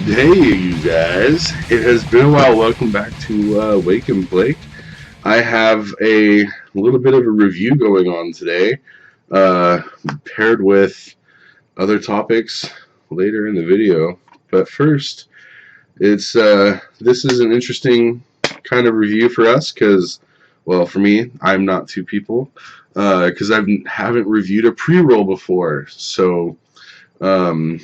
Hey, you guys. It has been a while. Welcome back to Wake and Blake. I have a little bit of a review going on today, paired with other topics later in the video. But first, this is an interesting kind of review for us because, well, for me, I'm not two people because I haven't reviewed a pre-roll before. So, um,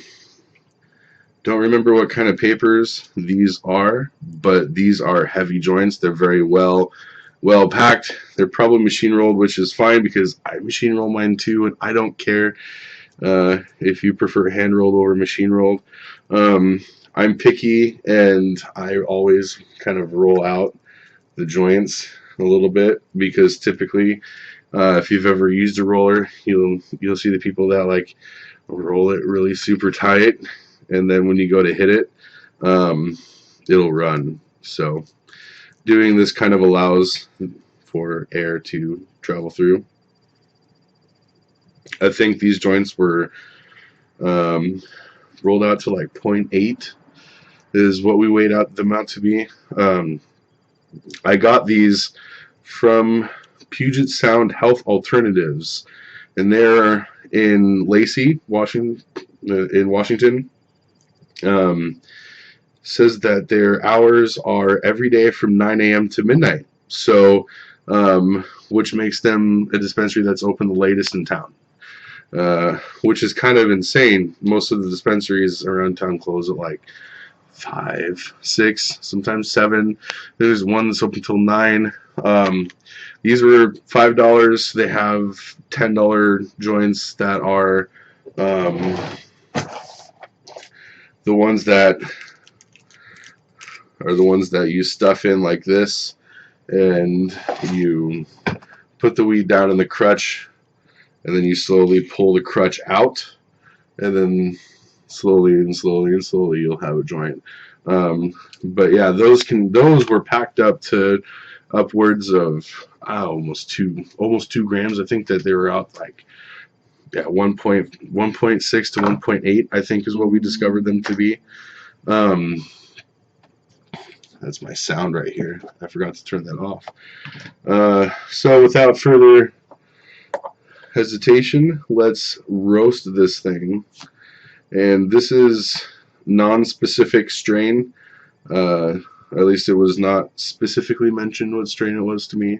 don't remember what kind of papers these are, but these are heavy joints. They're very well packed. They're probably machine rolled, which is fine because I machine roll mine too, and I don't care if you prefer hand rolled over machine rolled. I'm picky, and I always kind of roll out the joints a little bit because typically, if you've ever used a roller, you'll see the people that like roll it really super tight, and then when you go to hit it, um, it'll run. So doing this kind of allows for air to travel through. I think these joints were um, rolled out to like zero point 0.8 is what we weighed out them out to be. I got these from Puget Sound Health Alternatives, and they're in Lacey, Washington. In Washington, um, says that their hours are every day from 9 a.m. to midnight. So, which makes them a dispensary that's open the latest in town, which is kind of insane. Most of the dispensaries around town close at like 5, 6, sometimes 7. There's one that's open till 9. These were $5. They have $10 joints that are um, the ones that you stuff in like this, and you put the weed down in the crutch, and then you slowly pull the crutch out, and then slowly and slowly and slowly you'll have a joint. But yeah, those were packed up to upwards of almost 2 grams. I think that they were out like 1.6 to 1.8. I think is what we discovered them to be. That's my sound right here. I forgot to turn that off. So without further hesitation, let's roast this thing. And this is non-specific strain. At least it was not specifically mentioned what strain it was to me.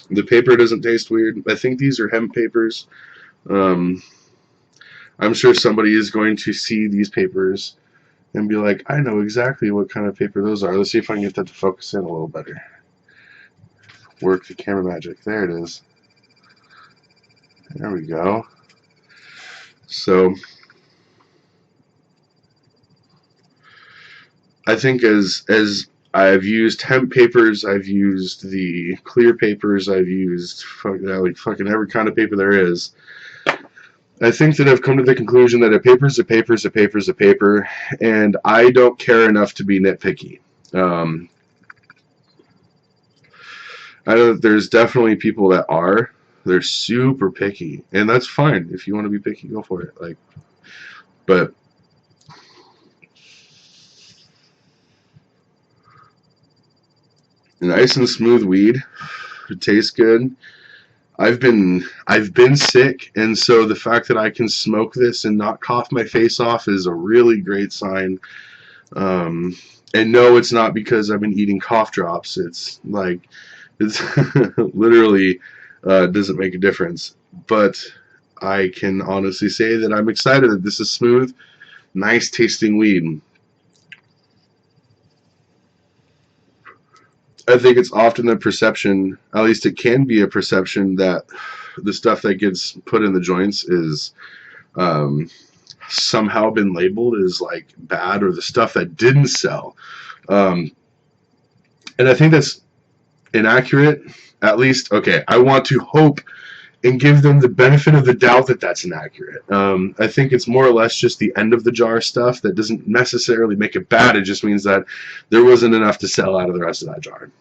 The paper doesn't taste weird. I think these are hemp papers. Um, I'm sure somebody is going to see these papers and be like, I know exactly what kind of paper those are. Let's see if I can get that to focus in a little better. Work the camera magic. There it is. There we go. So I think as I've used hemp papers, I've used the clear papers, I've used like fucking every kind of paper there is. I think that I've come to the conclusion that a paper is a paper is a paper is a paper, and I don't care enough to be nitpicky. I know that there's definitely people that are. They're super picky, and that's fine. If you want to be picky, go for it. Like, but nice and smooth weed. It tastes good. I've been sick, and so the fact that I can smoke this and not cough my face off is a really great sign. And no, it's not because I've been eating cough drops. It's like it's literally doesn't make a difference. But I can honestly say that I'm excited that this is smooth, nice tasting weed. I think it's often a perception, at least it can be a perception, that the stuff that gets put in the joints is um, somehow been labeled as like bad, or the stuff that didn't sell. Um, and I think that's inaccurate. At least, okay, I want to hope and give them the benefit of the doubt that that's inaccurate. I think it's more or less just the end of the jar stuff that doesn't necessarily make it bad. It just means that there wasn't enough to sell out of the rest of that jar.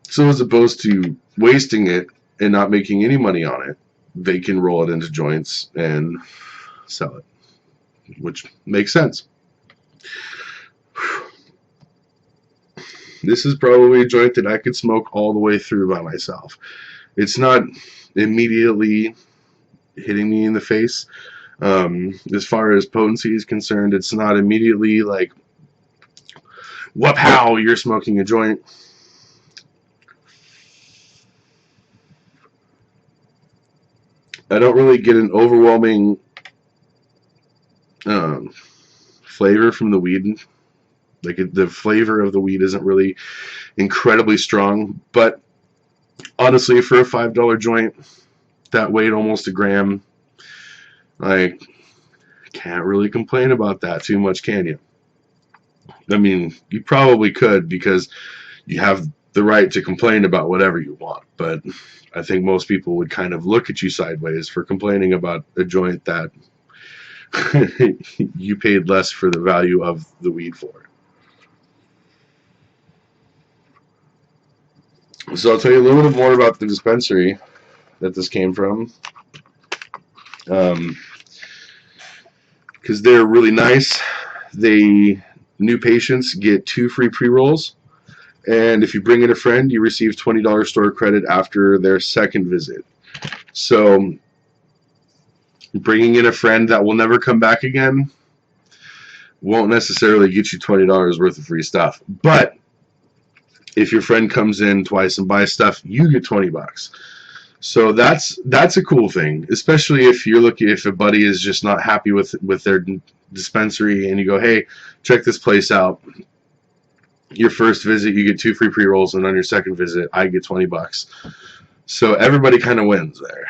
So as opposed to wasting it and not making any money on it, they can roll it into joints and sell it, which makes sense. This is probably a joint that I could smoke all the way through by myself. It's not immediately hitting me in the face. As far as potency is concerned, it's not immediately like, whoop, how, you're smoking a joint. I don't really get an overwhelming flavor from the weed. Like, the flavor of the weed isn't really incredibly strong, but honestly, for a $5 joint that weighed almost a gram, I can't really complain about that too much, can you? I mean, you probably could, because you have the right to complain about whatever you want, but I think most people would kind of look at you sideways for complaining about a joint that you paid less for the value of the weed for. So I'll tell you a little bit more about the dispensary that this came from, because they're really nice. New patients get 2 free pre-rolls, and if you bring in a friend, you receive $20 store credit after their second visit. So bringing in a friend that will never come back again won't necessarily get you $20 worth of free stuff, but if your friend comes in twice and buys stuff, you get $20. So that's a cool thing, especially if a buddy is just not happy with their dispensary, and you go, hey, check this place out. Your first visit, you get 2 free pre-rolls, and on your second visit, I get $20. So everybody kind of wins there.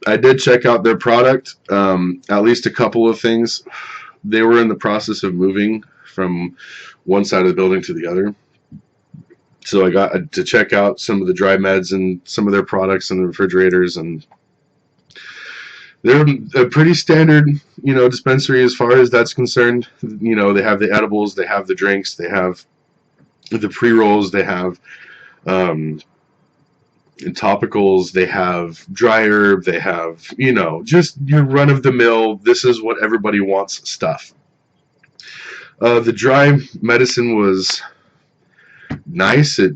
I did check out their product, at least a couple of things. They were in the process of moving from one side of the building to the other, so I got to check out some of the dry meds and some of their products and the refrigerators, and they're a pretty standard, dispensary as far as that's concerned. They have the edibles, they have the drinks, they have the pre-rolls, they have topicals, they have dry herb, they have, just your run-of-the-mill, this is what everybody wants stuff. The dry medicine was nice. It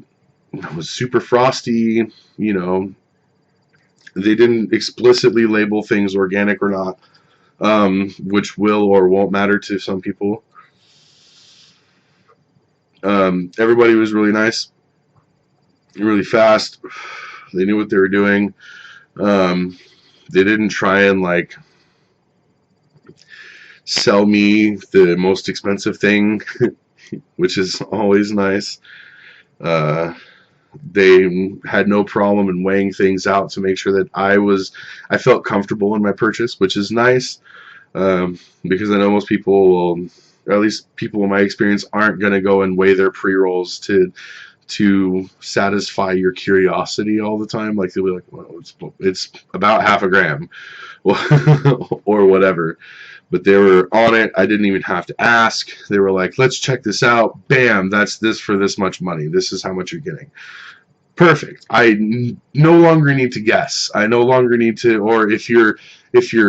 was super frosty. They didn't explicitly label things organic or not, which will or won't matter to some people. Everybody was really nice, really fast. They knew what they were doing. They didn't try and sell me the most expensive thing, which is always nice. They had no problem in weighing things out to make sure that I felt comfortable in my purchase, which is nice, because I know most people will, or at least people in my experience, aren't going to go and weigh their pre-rolls to satisfy your curiosity all the time. Like, they'll be like, well, it's about half a gram or whatever. But they were on it. I didn't even have to ask. They were like, let's check this out. Bam, that's this for this much money. This is how much you're getting. Perfect. I no longer need to guess. I no longer need to, or if you're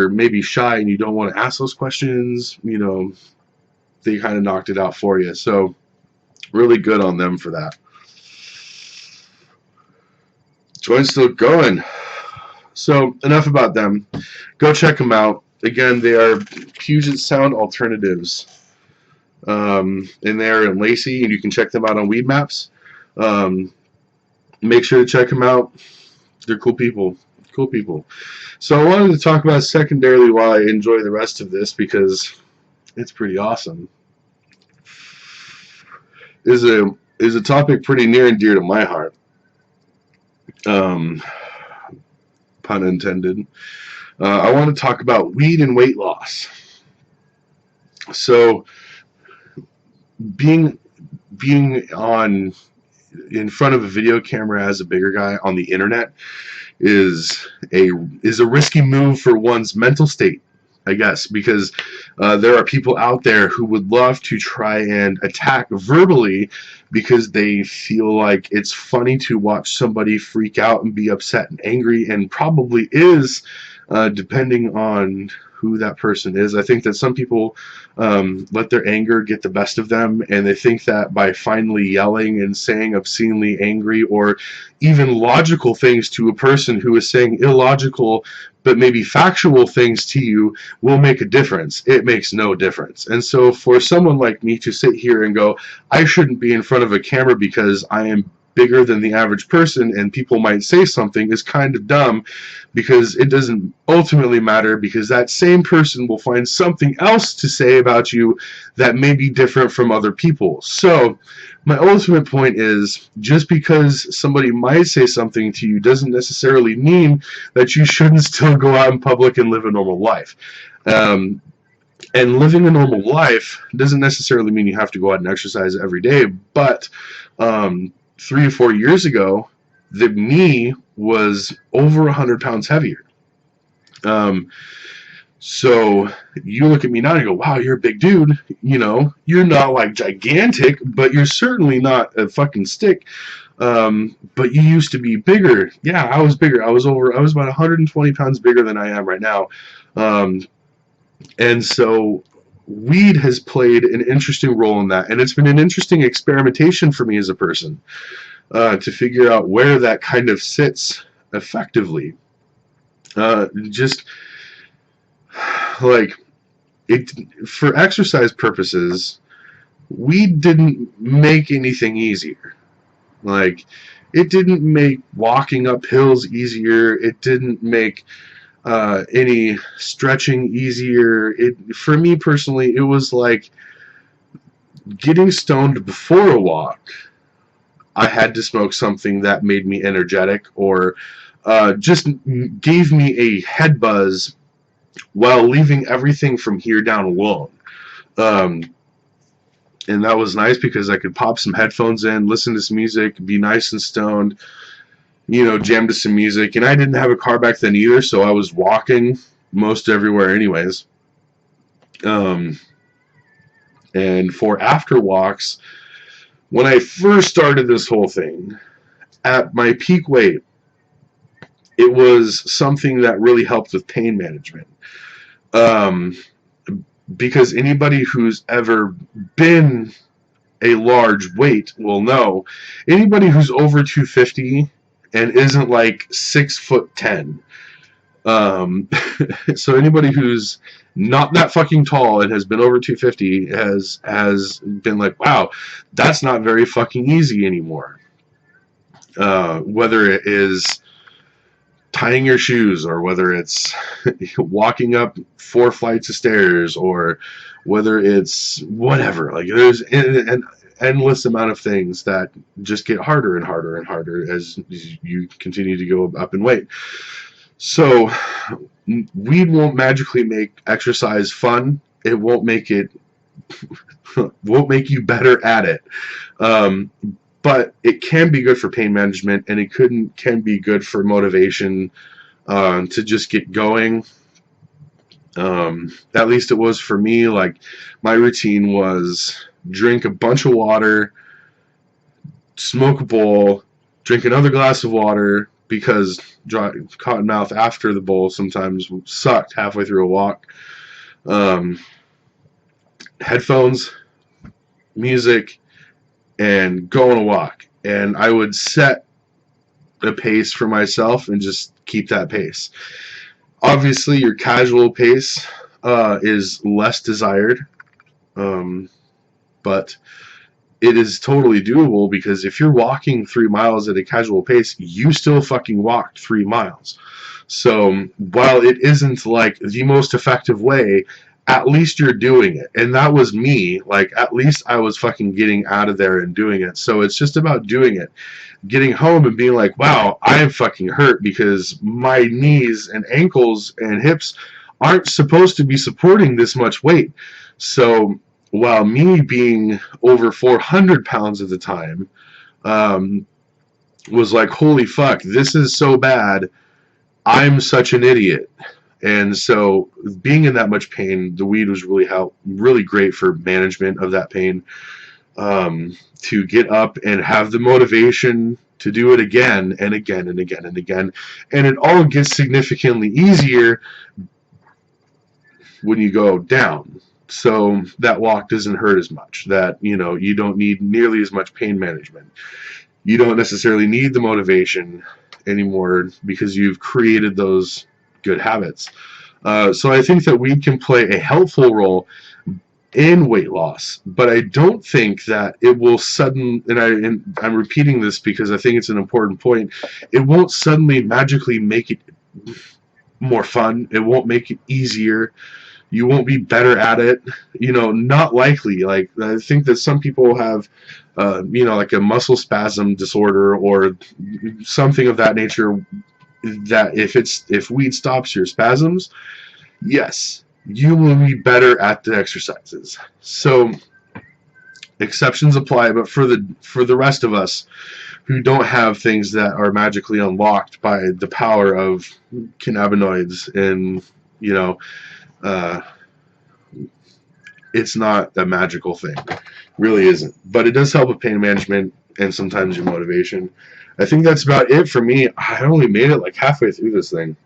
maybe shy and you don't want to ask those questions, they kind of knocked it out for you. So really good on them for that. Joint's still going. So enough about them. Go check them out. Again, they are Puget Sound Alternatives. And they're in Lacey, and you can check them out on Weed Maps. Make sure to check them out. They're cool people. Cool people. So I wanted to talk about secondarily why I enjoy the rest of this, because it's pretty awesome. Is a topic pretty near and dear to my heart. Pun intended. I want to talk about weed and weight loss. So being on in front of a video camera as a bigger guy on the internet is a risky move for one's mental state, I guess, because there are people out there who would love to try and attack verbally because they feel like it's funny to watch somebody freak out and be upset and angry, and probably is, depending on who that person is. I think that some people let their anger get the best of them, and they think that by finally yelling and saying obscenely angry or even logical things to a person who is saying illogical but maybe factual things to you will make a difference. It makes no difference. And so for someone like me to sit here and go, I shouldn't be in front of a camera because I am bigger than the average person and people might say something, is kind of dumb, because it doesn't ultimately matter, because that same person will find something else to say about you that may be different from other people. So my ultimate point is, just because somebody might say something to you doesn't necessarily mean that you shouldn't still go out in public and live a normal life. And living a normal life doesn't necessarily mean you have to go out and exercise every day, but 3 or 4 years ago, the me was over 100 pounds heavier. So you look at me now and you go, wow, you're a big dude. You know, you're not like gigantic, but you're certainly not a fucking stick. But you used to be bigger. Yeah, I was bigger. I was about 120 pounds bigger than I am right now. And so weed has played an interesting role in that. And it's been an interesting experimentation for me as a person, to figure out where that kind of sits effectively. Just like it, for exercise purposes, we didn't make anything easier. Like, it didn't make walking up hills easier. It didn't make any stretching easier. For me personally, it was like getting stoned before a walk. I had to smoke something that made me energetic, or just gave me a head buzz while leaving everything from here down alone. And that was nice because I could pop some headphones in, listen to some music, be nice and stoned, you know, jam to some music. And I didn't have a car back then either, so I was walking most everywhere anyways. And for after walks, when I first started this whole thing, at my peak weight, it was something that really helped with pain management. Because anybody who's ever been a large weight will know, anybody who's over 250 and isn't like 6'10", so anybody who's not that fucking tall and has been over 250 has been like, wow, that's not very fucking easy anymore. Whether it is tying your shoes, or whether it's walking up 4 flights of stairs, or whether it's whatever, like there's an endless amount of things that just get harder and harder and harder as you continue to go up in weight. So weed won't magically make exercise fun. It won't make it won't make you better at it. But it can be good for pain management, and it can be good for motivation, to just get going. At least it was for me. Like, my routine was drink a bunch of water, smoke a bowl, drink another glass of water, because dry cotton mouth after the bowl sometimes sucked halfway through a walk. Headphones, music, and go on a walk. And I would set a pace for myself and just keep that pace. Obviously, your casual pace is less desired, but it is totally doable, because if you're walking 3 miles at a casual pace, you still fucking walked 3 miles. So while it isn't like the most effective way, at least you're doing it. And that was me. Like, at least I was fucking getting out of there and doing it. So it's just about doing it. Getting home and being like, wow, I am fucking hurt because my knees and ankles and hips aren't supposed to be supporting this much weight. So while me being over 400 pounds at the time, was like, holy fuck, this is so bad. I'm such an idiot. And so being in that much pain, the weed was really great for management of that pain. To get up and have the motivation to do it again and again and again and again. And it all gets significantly easier when you go down. So that walk doesn't hurt as much. That, you don't need nearly as much pain management. You don't necessarily need the motivation anymore because you've created those good habits. So I think that weed can play a helpful role in weight loss, but I don't think that it will and I'm repeating this because I think it's an important point, it won't suddenly magically make it more fun. It won't make it easier. You won't be better at it. Not likely. Like, I think that some people have, like a muscle spasm disorder or something of that nature, that if weed stops your spasms, yes, you will be better at the exercises. So exceptions apply, but for the rest of us who don't have things that are magically unlocked by the power of cannabinoids, and it's not a magical thing. It really isn't. But it does help with pain management and sometimes your motivation. I think that's about it for me. I only made it like halfway through this thing.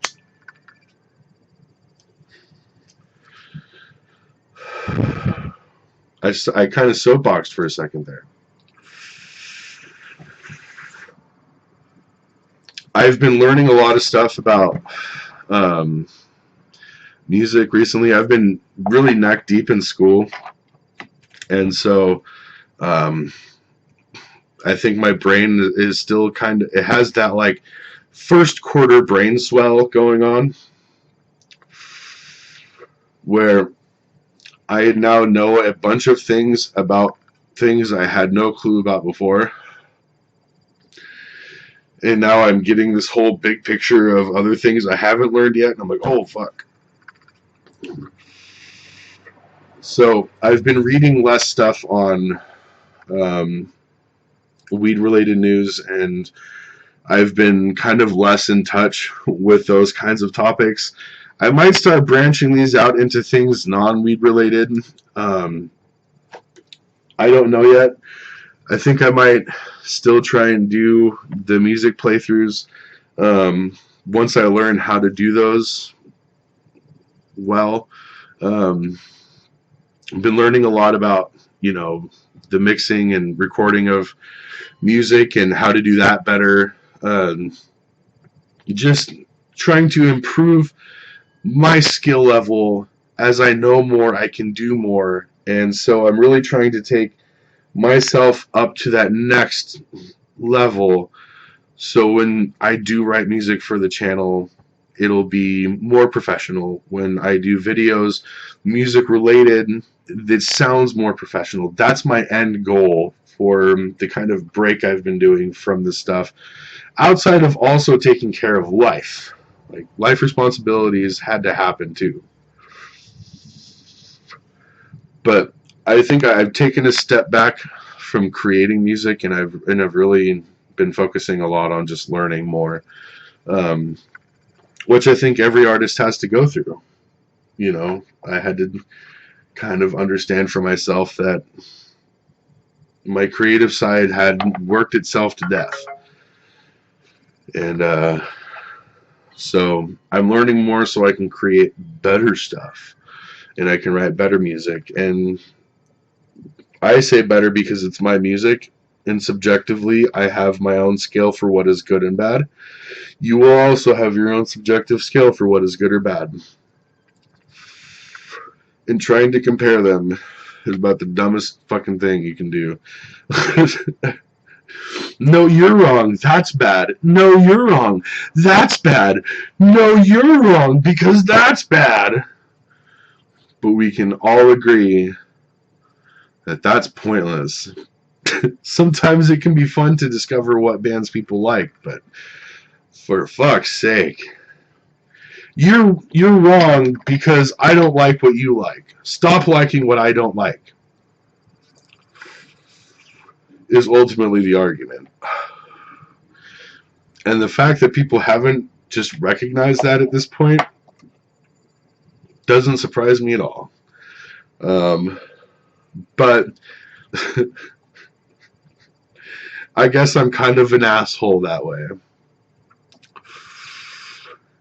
I kind of soapboxed for a second there. I've been learning a lot of stuff about music recently. I've been really neck deep in school, and so I think my brain is still it has that like first quarter brain swell going on, where I now know a bunch of things about things I had no clue about before. And now I'm getting this whole big picture of other things I haven't learned yet. And I'm like, oh, fuck. So I've been reading less stuff on weed-related news, and I've been kind of less in touch with those kinds of topics. I might start branching these out into things non-weed related. I don't know yet. I think I might still try and do the music playthroughs once I learn how to do those well. I've been learning a lot about, the mixing and recording of music and how to do that better. Just trying to improve my skill level. As I know more, I can do more. And so I'm really trying to take myself up to that next level, so when I do write music for the channel, it'll be more professional. When I do videos, music related, it sounds more professional. That's my end goal for the kind of break I've been doing from this stuff, outside of also taking care of life. Like, life responsibilities had to happen too. But I think I've taken a step back from creating music, and I've really been focusing a lot on just learning more, which I think every artist has to go through. I had to kind of understand for myself that my creative side had worked itself to death, and so I'm learning more so I can create better stuff, and I can write better music. And I say better because it's my music, and subjectively I have my own scale for what is good and bad. You will also have your own subjective scale for what is good or bad. And trying to compare them is about the dumbest fucking thing you can do. No, you're wrong. That's bad. No, you're wrong. That's bad. No, you're wrong because that's bad. But we can all agree that that's pointless. Sometimes it can be fun to discover what bands people like, but for fuck's sake, you're wrong because I don't like what you like. Stop liking what I don't like. is ultimately the argument. And the fact that people haven't just recognized that at this point doesn't surprise me at all. But I guess I'm kind of an asshole that way.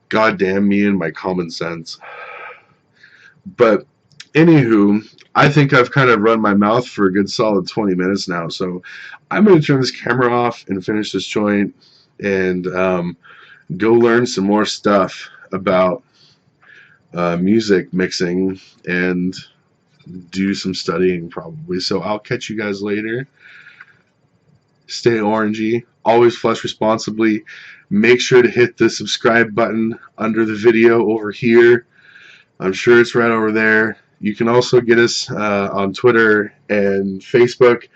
God damn me and my common sense. But anywho, I think I've kind of run my mouth for a good solid 20 minutes now. So I'm going to turn this camera off and finish this joint and go learn some more stuff about music mixing and do some studying probably. So I'll catch you guys later. Stay orangey. Always flush responsibly. Make sure to hit the subscribe button under the video over here. I'm sure it's right over there. You can also get us on Twitter and Facebook.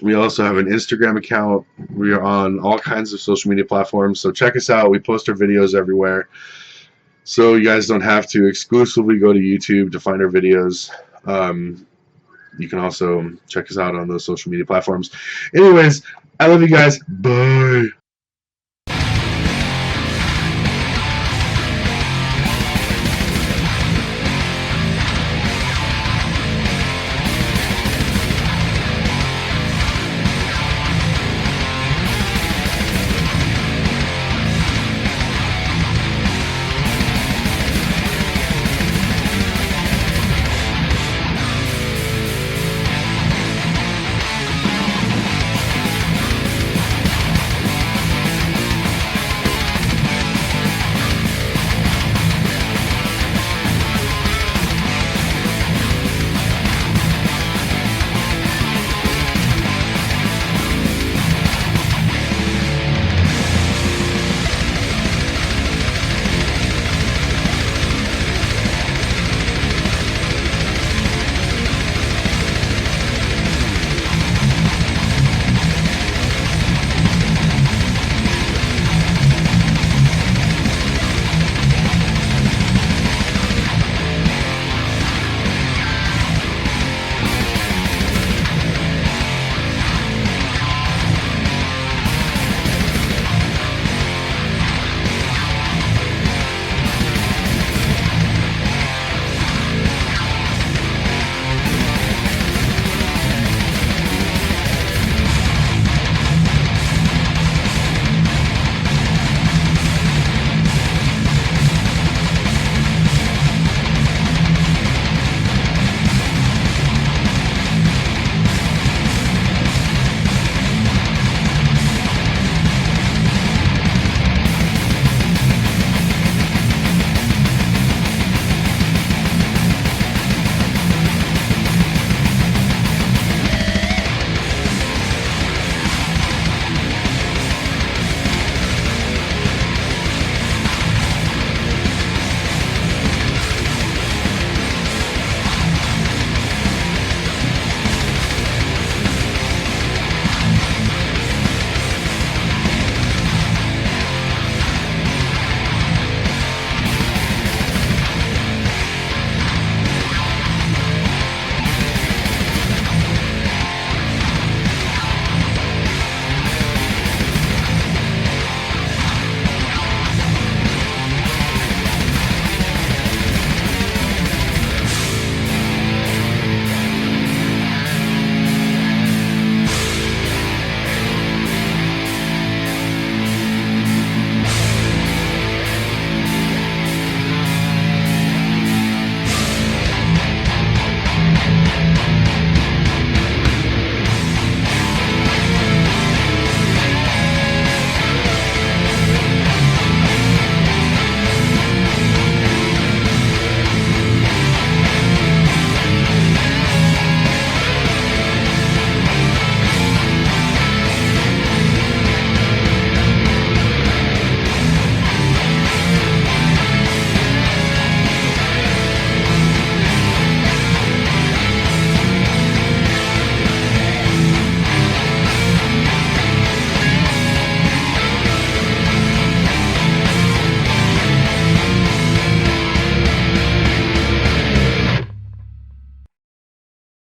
We also have an Instagram account. We are on all kinds of social media platforms. So check us out. We post our videos everywhere. So you guys don't have to exclusively go to YouTube to find our videos. You can also check us out on those social media platforms. Anyways, I love you guys. Bye.